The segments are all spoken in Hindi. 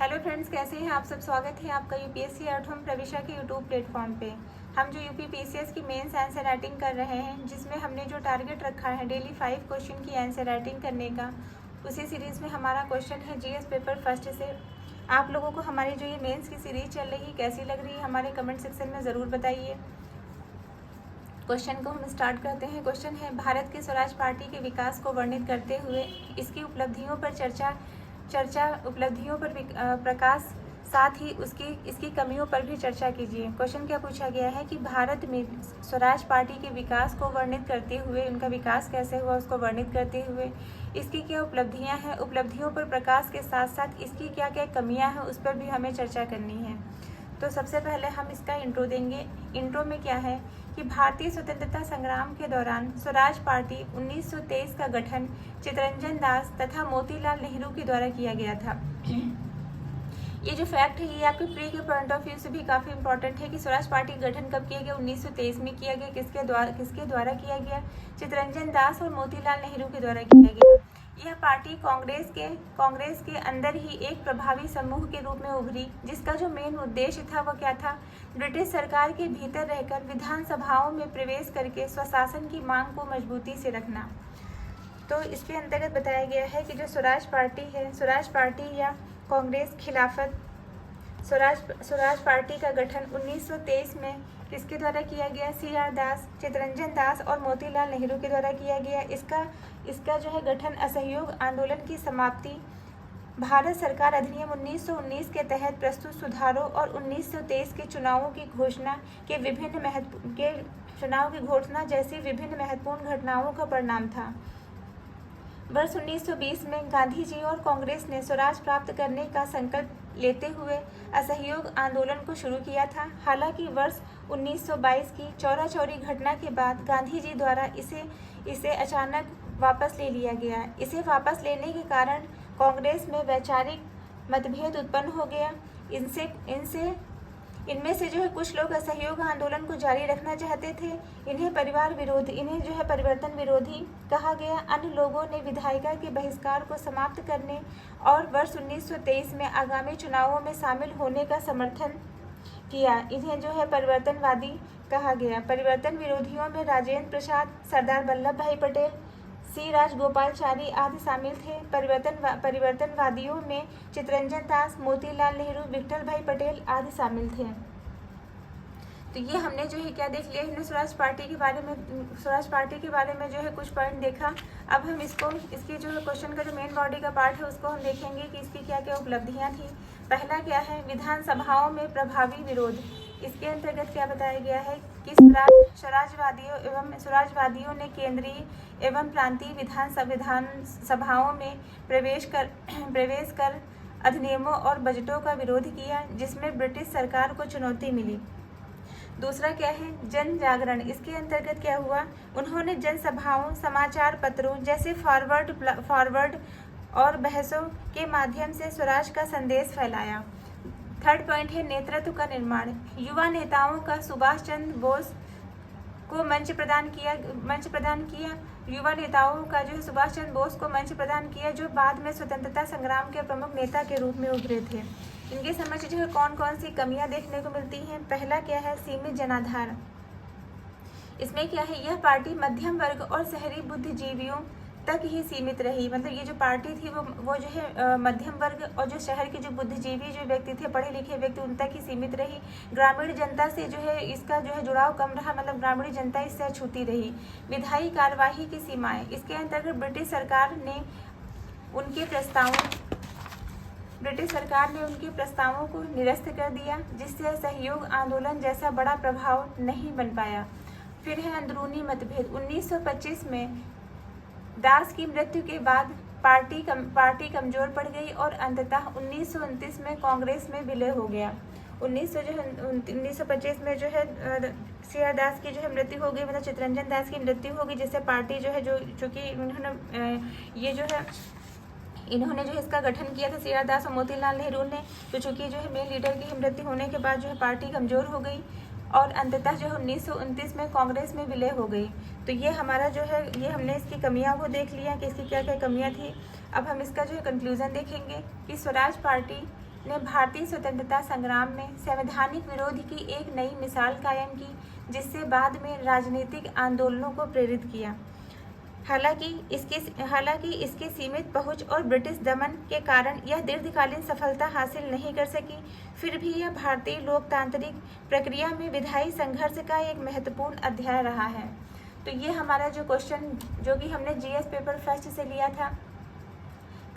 हेलो फ्रेंड्स, कैसे हैं आप सब। स्वागत है आपका यूपीएससी एट होम प्रविशा के यूट्यूब प्लेटफॉर्म पे। हम जो यूपी पीसीएस की मेंस आंसर राइटिंग कर रहे हैं, जिसमें हमने जो टारगेट रखा है डेली 5 क्वेश्चन की आंसर राइटिंग करने का, उसी सीरीज़ में हमारा क्वेश्चन है जीएस पेपर फर्स्ट से। आप लोगों को हमारी जो ये मेन्स की सीरीज़ चल रही है कैसी लग रही है, हमारे कमेंट सेक्शन में ज़रूर बताइए। क्वेश्चन को हम स्टार्ट करते हैं। क्वेश्चन है, भारत की स्वराज पार्टी के विकास को वर्णित करते हुए इसकी उपलब्धियों पर उपलब्धियों पर प्रकाश, साथ ही इसकी कमियों पर भी चर्चा कीजिए। क्वेश्चन क्या पूछा गया है कि भारत में स्वराज पार्टी के विकास को वर्णित करते हुए, उनका विकास कैसे हुआ उसको वर्णित करते हुए इसकी क्या उपलब्धियां हैं, उपलब्धियों पर प्रकाश के साथ साथ इसकी क्या क्या कमियां हैं उस पर भी हमें चर्चा करनी है। तो सबसे पहले हम इसका इंट्रो देंगे। इंट्रो में क्या है कि भारतीय स्वतंत्रता संग्राम के दौरान स्वराज पार्टी 1923 का गठन चित्तरंजन दास तथा मोतीलाल नेहरू के द्वारा किया गया था। ये जो फैक्ट है ये आपके प्री के पॉइंट ऑफ व्यू से भी काफ़ी इंपॉर्टेंट है कि स्वराज पार्टी का गठन कब किया गया, 1923 में किया गया। किसके द्वारा किया गया? चित्तरंजन दास और मोतीलाल नेहरू के द्वारा किया गया। यह पार्टी कांग्रेस के अंदर ही एक प्रभावी समूह के रूप में उभरी, जिसका जो मेन उद्देश्य था वह क्या था? ब्रिटिश सरकार के भीतर रहकर विधानसभाओं में प्रवेश करके स्वशासन की मांग को मजबूती से रखना। तो इसके अंतर्गत बताया गया है कि जो स्वराज पार्टी है, स्वराज पार्टी या कांग्रेस खिलाफत स्वराज पार्टी का गठन 1923 में किसके द्वारा किया गया? CR दास, चित्तरंजन दास और मोतीलाल नेहरू के द्वारा किया गया। इसका जो है गठन असहयोग आंदोलन की समाप्ति, भारत सरकार अधिनियम 1919 के तहत प्रस्तुत सुधारों और 1923 के चुनावों की घोषणा जैसी विभिन्न महत्वपूर्ण घटनाओं का परिणाम था। वर्ष 1920 में गांधी जी और कांग्रेस ने स्वराज प्राप्त करने का संकल्प लेते हुए असहयोग आंदोलन को शुरू किया था। हालांकि वर्ष 1922 की चौरा चौरी घटना के बाद गांधी जी द्वारा इसे अचानक वापस ले लिया गया। इसे वापस लेने के कारण कांग्रेस में वैचारिक मतभेद उत्पन्न हो गया। इनमें से जो है कुछ लोग असहयोग आंदोलन को जारी रखना चाहते थे। इन्हें परिवर्तन विरोधी कहा गया। अन्य लोगों ने विधायिका के बहिष्कार को समाप्त करने और वर्ष 1923 में आगामी चुनावों में शामिल होने का समर्थन किया। इन्हें जो है परिवर्तनवादी कहा गया। परिवर्तन विरोधियों में राजेंद्र प्रसाद, सरदार वल्लभ भाई पटेल, C राजगोपालचारी आदि शामिल थे। परिवर्तनवादियों में चित्तरंजन दास, मोतीलाल नेहरू, विठल भाई पटेल आदि शामिल थे। तो ये हमने जो है क्या देख लिया, हमने स्वराज पार्टी के बारे में जो है कुछ पॉइंट देखा। अब हम इसकी जो है क्वेश्चन का जो मेन बॉडी का पार्ट है उसको हम देखेंगे कि इसकी क्या क्या उपलब्धियां थी। पहला क्या है? विधानसभाओं में प्रभावी विरोध। इसके अंतर्गत क्या बताया गया है कि स्वराजवादियों ने केंद्रीय एवं प्रांतीय विधानसभाओं में प्रवेश कर अधिनियमों और बजटों का विरोध किया, जिसमें ब्रिटिश सरकार को चुनौती मिली। दूसरा क्या है? जन जागरण। इसके अंतर्गत क्या हुआ? उन्होंने जनसभाओं, समाचार पत्रों जैसे फॉरवर्ड और बहसों के माध्यम से स्वराज का संदेश फैलाया। थर्ड पॉइंट है नेतृत्व का निर्माण। युवा नेताओं का सुभाष चंद्र बोस को मंच प्रदान किया। युवा नेताओं का जो है सुभाष चंद्र बोस को मंच प्रदान किया, जो बाद में स्वतंत्रता संग्राम के प्रमुख नेता के रूप में उभरे थे। इनके समझ जो है कौन कौन सी कमियां देखने को मिलती हैं? पहला क्या है? सीमित जनाधार। इसमें क्या है? यह पार्टी मध्यम वर्ग और शहरी बुद्धिजीवियों तक ही सीमित रही। मतलब ये जो पार्टी थी वो जो है मध्यम वर्ग और जो शहर के जो बुद्धिजीवी जो व्यक्ति थे, पढ़े लिखे व्यक्ति, उन तक ही सीमित रही। ग्रामीण जनता से जो है इसका जो है जुड़ाव कम रहा, मतलब ग्रामीण जनता इससे अछूती रही। विधायी कार्यवाही की सीमाएं। इसके अंतर्गत ब्रिटिश सरकार ने उनके प्रस्तावों को निरस्त कर दिया, जिससे असहयोग आंदोलन जैसा बड़ा प्रभाव नहीं बन पाया। फिर है अंदरूनी मतभेद। 1925 में दास की मृत्यु के बाद पार्टी कमजोर पड़ गई और अंततः 1929 में कांग्रेस में विलय हो गया। 1925 में जो है CR दास की जो है मृत्यु हो गई, मतलब चित्तरंजन दास की मृत्यु हो गई, जिससे पार्टी जो है चूँकि इन्होंने जो इसका गठन किया था CR दास और मोतीलाल नेहरू ने, तो चूँकि जो है मेन लीडर की मृत्यु होने के बाद जो है पार्टी कमज़ोर हो गई और अंततः जो है 1929 में कांग्रेस में विलय हो गई। तो ये हमारा जो है ये हमने इसकी कमियां वो देख लिया कि इसकी क्या क्या कमियां थी। अब हम इसका जो है कंक्लूज़न देखेंगे कि स्वराज पार्टी ने भारतीय स्वतंत्रता संग्राम में संवैधानिक विरोध की एक नई मिसाल कायम की, जिससे बाद में राजनीतिक आंदोलनों को प्रेरित किया। हालांकि इसकी सीमित पहुंच और ब्रिटिश दमन के कारण यह दीर्घकालीन सफलता हासिल नहीं कर सकी, फिर भी यह भारतीय लोकतांत्रिक प्रक्रिया में विधायी संघर्ष का एक महत्वपूर्ण अध्याय रहा है। तो ये हमारा जो क्वेश्चन जो कि हमने जीएस पेपर फर्स्ट से लिया था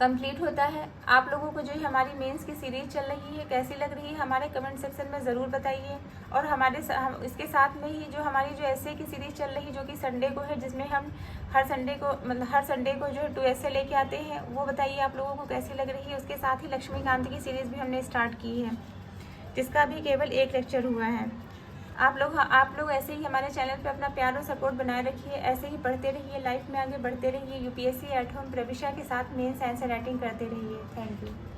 कंप्लीट होता है। आप लोगों को जो हमारी मेंस की सीरीज चल रही है कैसी लग रही है हमारे कमेंट सेक्शन में ज़रूर बताइए। और इसके साथ में ही जो हमारी जो एसए की सीरीज चल रही है जो कि संडे को है, जिसमें हम हर संडे को जो 2 एसए लेके आते हैं, वो बताइए आप लोगों को कैसी लग रही है। उसके साथ ही लक्ष्मीकांत की सीरीज़ भी हमने स्टार्ट की है, जिसका भी केवल 1 लेक्चर हुआ है। आप लोग ऐसे ही हमारे चैनल पे अपना प्यार और सपोर्ट बनाए रखिए, ऐसे ही पढ़ते रहिए, लाइफ में आगे बढ़ते रहिए, यूपीएससी एट होम प्रविशा के साथ मेन साइंस राइटिंग करते रहिए। Thank you.